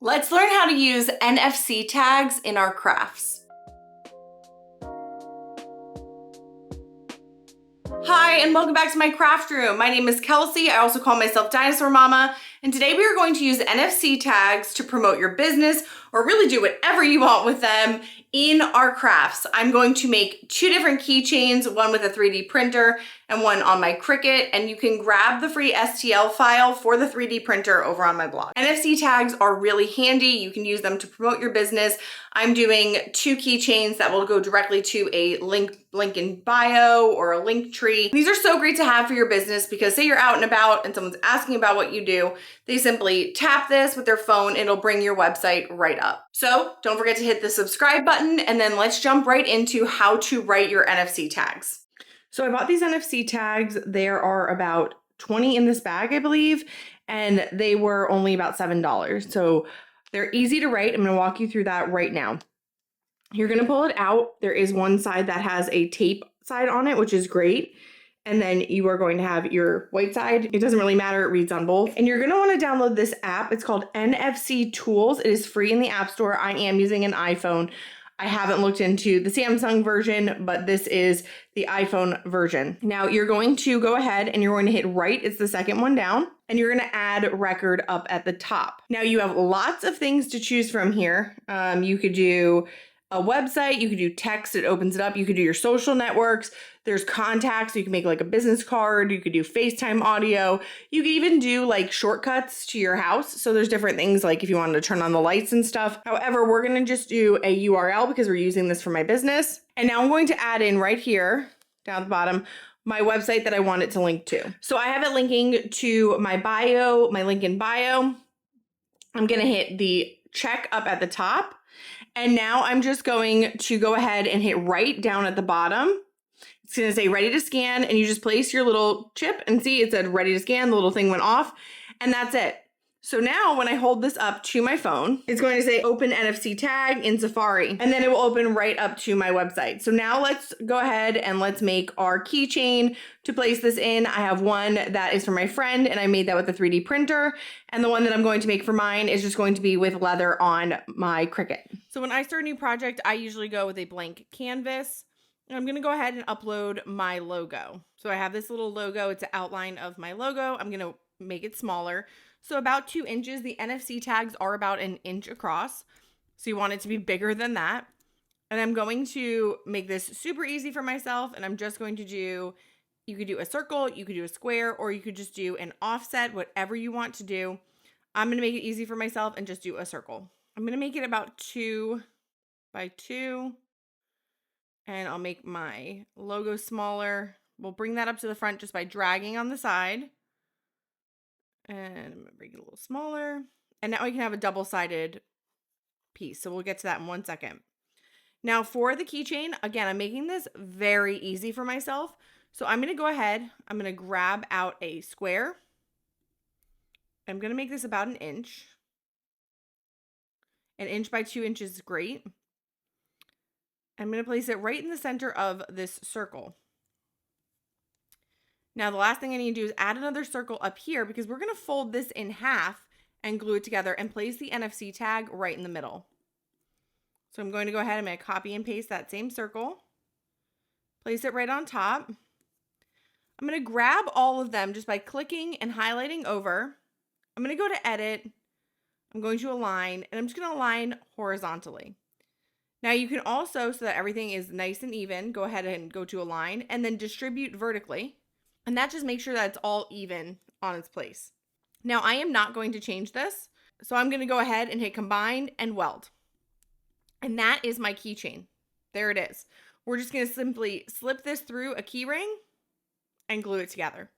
Let's learn how to use NFC tags in our crafts. Hi, and welcome back to my craft room. My name is Kelsey. I also call myself Dinosaur Mama, and today we are going to use NFC tags to promote your business or really do whatever you want with them in our crafts. I'm going to make two different keychains, one with a 3D printer and one on my Cricut, and you can grab the free STL file for the 3D printer over on my blog. NFC tags are really handy. You can use them to promote your business. I'm doing two keychains that will go directly to a link in bio or a link tree. These are so great to have for your business because say you're out and about and someone's asking about what you do, they simply tap this with their phone, it'll bring your website right up. So don't forget to hit the subscribe button, and then let's jump right into how to write your NFC tags. So I bought these NFC tags. There are about 20 in this bag, I believe, and they were only about $7. So they're easy to write. I'm gonna walk you through that right now. You're gonna pull it out. There is one side that has a tape side on it, which is great. And then you are going to have your white side. It doesn't really matter, it reads on both. And you're gonna wanna download this app. It's called NFC Tools. It is free in the App Store. I am using an iPhone. I haven't looked into the Samsung version, but this is the iPhone version. Now you're going to go ahead and you're going to hit right. It's the second one down. And you're going to add record up at the top. Now you have lots of things to choose from here. You could do a website, you could do text, it opens it up. You could do your social networks. There's contacts, you can make like a business card. You could do FaceTime audio. You could even do like shortcuts to your house. So there's different things like if you wanted to turn on the lights and stuff. However, we're going to just do a URL because we're using this for my business. And now I'm going to add in right here down at the bottom my website that I want it to link to. So I have it linking to my bio, my link in bio. I'm going to hit the check up at the top. And now I'm just going to go ahead and hit right down at the bottom. It's going to say ready to scan, and you just place your little chip and see it said ready to scan. The little thing went off, and that's it. So now when I hold this up to my phone, it's going to say open NFC tag in Safari, and then it will open right up to my website. So now let's go ahead and let's make our keychain to place this in. I have one that is for my friend, and I made that with a 3D printer. And the one that I'm going to make for mine is just going to be with leather on my Cricut. So when I start a new project, I usually go with a blank canvas. And I'm going to go ahead and upload my logo. So I have this little logo. It's an outline of my logo. I'm going to make it smaller. So about 2 inches. The NFC tags are about 1 inch across. So you want it to be bigger than that. And I'm going to make this super easy for myself. And I'm just going to do, you could do a circle, you could do a square, or you could just do an offset, whatever you want to do. I'm going to make it easy for myself and just do a circle. I'm going to make it about 2 by 2. And I'll make my logo smaller. We'll bring that up to the front just by dragging on the side. And I'm going to bring it a little smaller. And now we can have a double-sided piece. So we'll get to that in 1 second. Now for the keychain, again, I'm making this very easy for myself. So I'm going to go ahead. I'm going to grab out a square. I'm going to make this about 1 inch. 1 inch by 2 inches is great. I'm going to place it right in the center of this circle. Now, the last thing I need to do is add another circle up here because we're going to fold this in half and glue it together and place the NFC tag right in the middle. So I'm going to go ahead and copy and paste that same circle, place it right on top. I'm going to grab all of them just by clicking and highlighting over. I'm going to go to edit. I'm going to align, and I'm just going to align horizontally. Now you can also, so that everything is nice and even, go ahead and go to align and then distribute vertically. And that just makes sure that it's all even on its place. Now I am not going to change this. So I'm going to go ahead and hit combine and weld. And that is my keychain. There it is. We're just going to simply slip this through a key ring and glue it together.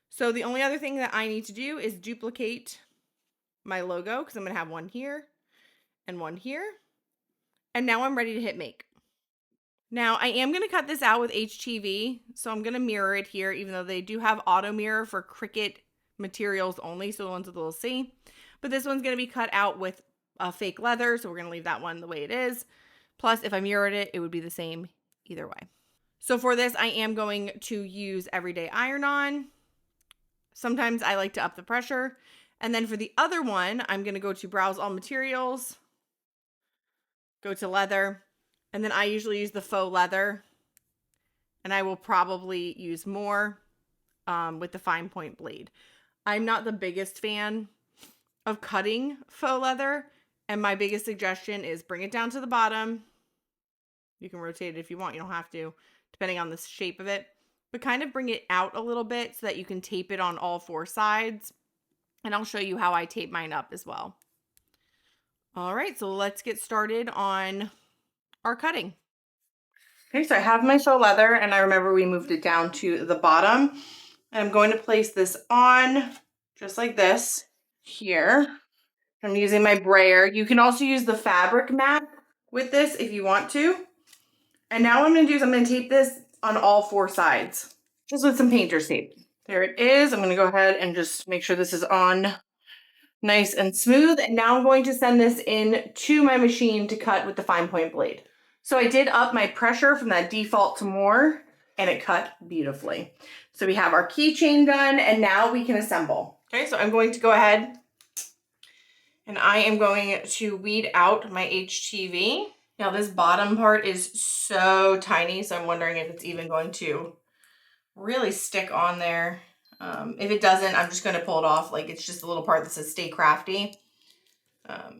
So the only other thing that I need to do is duplicate my logo because I'm going to have one here and one here. And now I'm ready to hit make. Now I am going to cut this out with HTV. So I'm going to mirror it here, even though they do have auto mirror for Cricut materials only. So the ones with a little C. But this one's going to be cut out with fake leather. So we're going to leave that one the way it is. Plus, if I mirrored it, it would be the same either way. So for this, I am going to use everyday iron-on. Sometimes I like to up the pressure. And then for the other one, I'm going to go to Browse All Materials, go to Leather, and then I usually use the Faux Leather, and I will probably use more with the fine point blade. I'm not the biggest fan of cutting faux leather, and my biggest suggestion is bring it down to the bottom. You can rotate it if you want, you don't have to, depending on the shape of it, but kind of bring it out a little bit so that you can tape it on all 4 sides. And I'll show you how I tape mine up as well. All right, so let's get started on our cutting. Okay, so I have my faux leather, and I remember we moved it down to the bottom. And I'm going to place this on just like this here. I'm using my brayer. You can also use the fabric mat with this if you want to. And now what I'm going to do is I'm going to tape this on all 4 sides, just with some painter's tape. There it is. I'm going to go ahead and just make sure this is on nice and smooth. And now I'm going to send this in to my machine to cut with the fine point blade. So I did up my pressure from that default to more, and it cut beautifully. So we have our keychain done, and now we can assemble. Okay, so I'm going to go ahead and I am going to weed out my HTV. Now this bottom part is so tiny, so I'm wondering if it's even going to really stick on there. If it doesn't, I'm just going to pull it off. Like, it's just a little part that says Stay Crafty.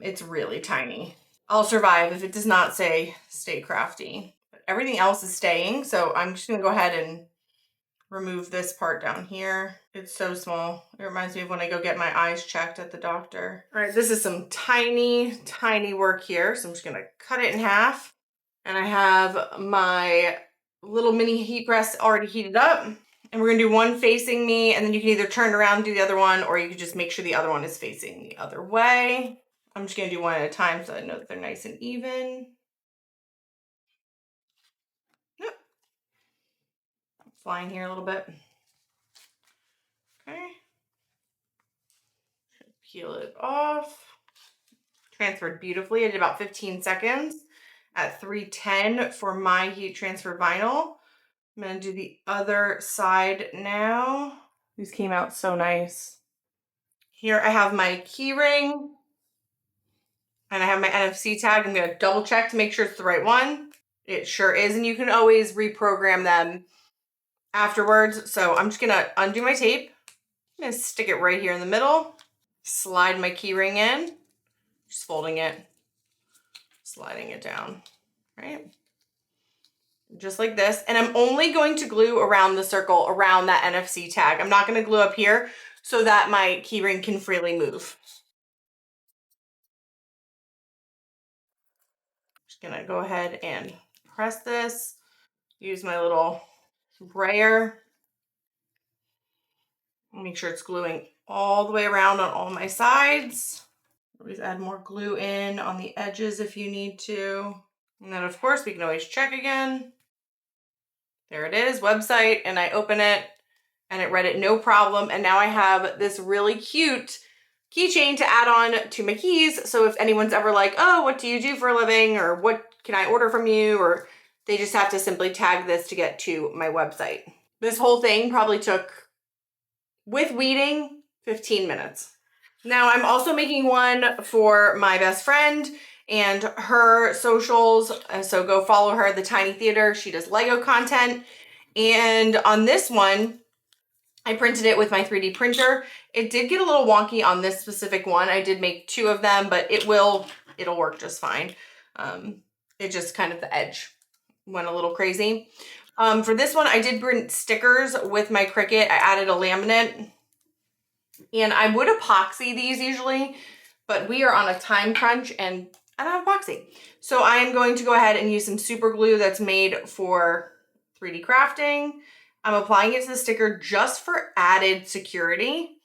It's really tiny. I'll survive if it does not say Stay Crafty. But everything else is staying, so I'm just going to go ahead and remove this part down here. It's so small. It reminds me of when I go get my eyes checked at the doctor. All right, this is some tiny, tiny work here. So I'm just gonna cut it in half. And I have my little mini heat press already heated up. And we're gonna do one facing me, and then you can either turn around and do the other one, or you can just make sure the other one is facing the other way. I'm just gonna do one at a time so I know that they're nice and even. Yep. Flying here a little bit. Okay. Peel it off. Transferred beautifully. I did about 15 seconds at 310 for my heat transfer vinyl. I'm going to do the other side now. These came out so nice. Here I have my key ring, and I have my NFC tag. I'm going to double check to make sure it's the right one. It sure is, and you can always reprogram them afterwards. So I'm just going to undo my tape. I'm going to stick it right here in the middle. Slide my key ring in. Just folding it, sliding it down, right? Just like this. And I'm only going to glue around the circle around that NFC tag. I'm not going to glue up here so that my keyring can freely move. Just going to go ahead and press this, use my little brayer, make sure it's gluing all the way around on all my sides. Always add more glue in on the edges if you need to. And then of course we can always check again. There it is, website, and I open it and it read it no problem. And now I have this really cute keychain to add on to my keys. So if anyone's ever like, oh, what do you do for a living? Or what can I order from you? Or they just have to simply tag this to get to my website. This whole thing probably took, with weeding, 15 minutes. Now I'm also making one for my best friend and her socials. So go follow her, The Tiny Theater. She does Lego content. And on this one, I printed it with my 3D printer. It did get a little wonky on this specific one. I did make 2 of them, but it'll work just fine. It just kind of, the edge went a little crazy. For this one, I did print stickers with my Cricut. I added a laminate. And I would epoxy these usually, but we are on a time crunch and I don't have epoxy. So I am going to go ahead and use some super glue that's made for 3D crafting. I'm applying it to the sticker just for added security.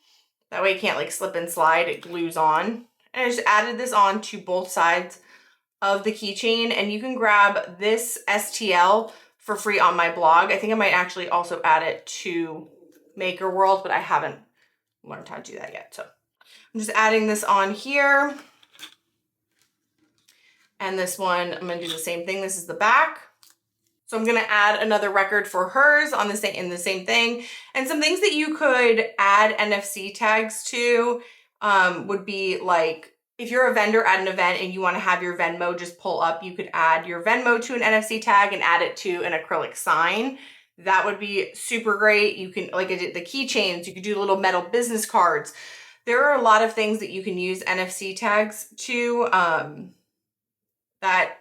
That way it can't like slip and slide, it glues on. And I just added this on to both sides of the keychain, and you can grab this STL for free on my blog. I think I might actually also add it to Maker World, but I haven't learned how to do that yet. So I'm just adding this on here. And this one, I'm gonna do the same thing. This is the back. So I'm gonna add another record for hers on the same, in the same thing. And some things that you could add NFC tags to would be like, if you're a vendor at an event and you want to have your Venmo just pull up, you could add your Venmo to an NFC tag and add it to an acrylic sign. That would be super great. You can, like I did the keychains, you could do little metal business cards. There are a lot of things that you can use NFC tags to, that,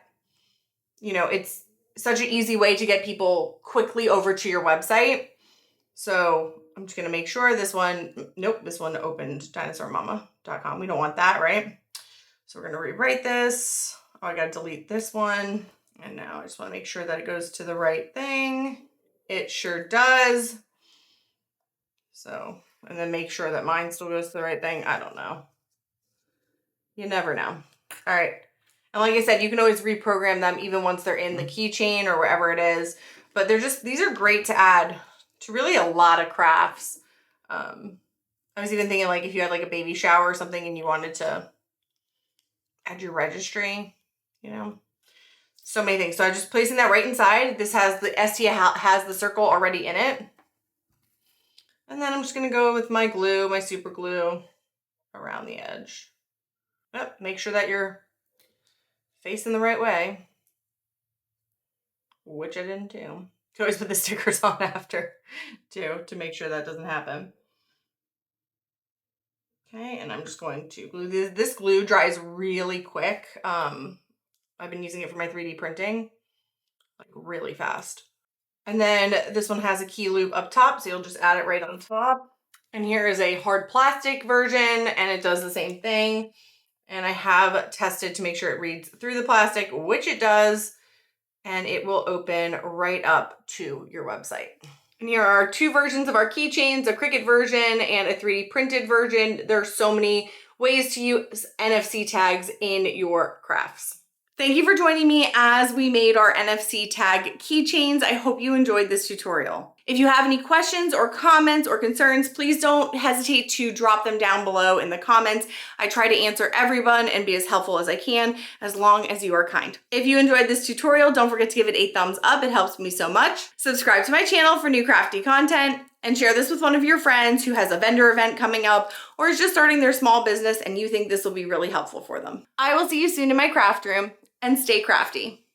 you know, it's such an easy way to get people quickly over to your website. So I'm just gonna make sure this one, nope, this one opened dinosaurmama.com. We don't want that, right? So we're gonna rewrite this. Oh, I gotta delete this one. And now I just wanna make sure that it goes to the right thing. It sure does. So, and then make sure that mine still goes to the right thing. I don't know. You never know. All right. And like I said, you can always reprogram them even once they're in the keychain or wherever it is. But they're just, these are great to add to really a lot of crafts. I was even thinking like if you had like a baby shower or something and you wanted to add your registry, you know, so many things. So I'm just placing that right inside. This has the ST has the circle already in it. And then I'm just gonna go with my glue, my super glue around the edge. Yep, make sure that you're facing the right way, which I didn't do. You can always put the stickers on after too, to make sure that doesn't happen. Okay, and I'm just going to glue this. This glue dries really quick. I've been using it for my 3D printing, like really fast. And then this one has a key loop up top, so you'll just add it right on top. And here is a hard plastic version, and it does the same thing. And I have tested to make sure it reads through the plastic, which it does, and it will open right up to your website. And here are two versions of our keychains, a Cricut version and a 3D printed version. There are so many ways to use NFC tags in your crafts. Thank you for joining me as we made our NFC tag keychains. I hope you enjoyed this tutorial. If you have any questions or comments or concerns, please don't hesitate to drop them down below in the comments. I try to answer everyone and be as helpful as I can, as long as you are kind. If you enjoyed this tutorial, don't forget to give it a thumbs up. It helps me so much. Subscribe to my channel for new crafty content, and share this with one of your friends who has a vendor event coming up or is just starting their small business and you think this will be really helpful for them. I will see you soon in my craft room, and stay crafty.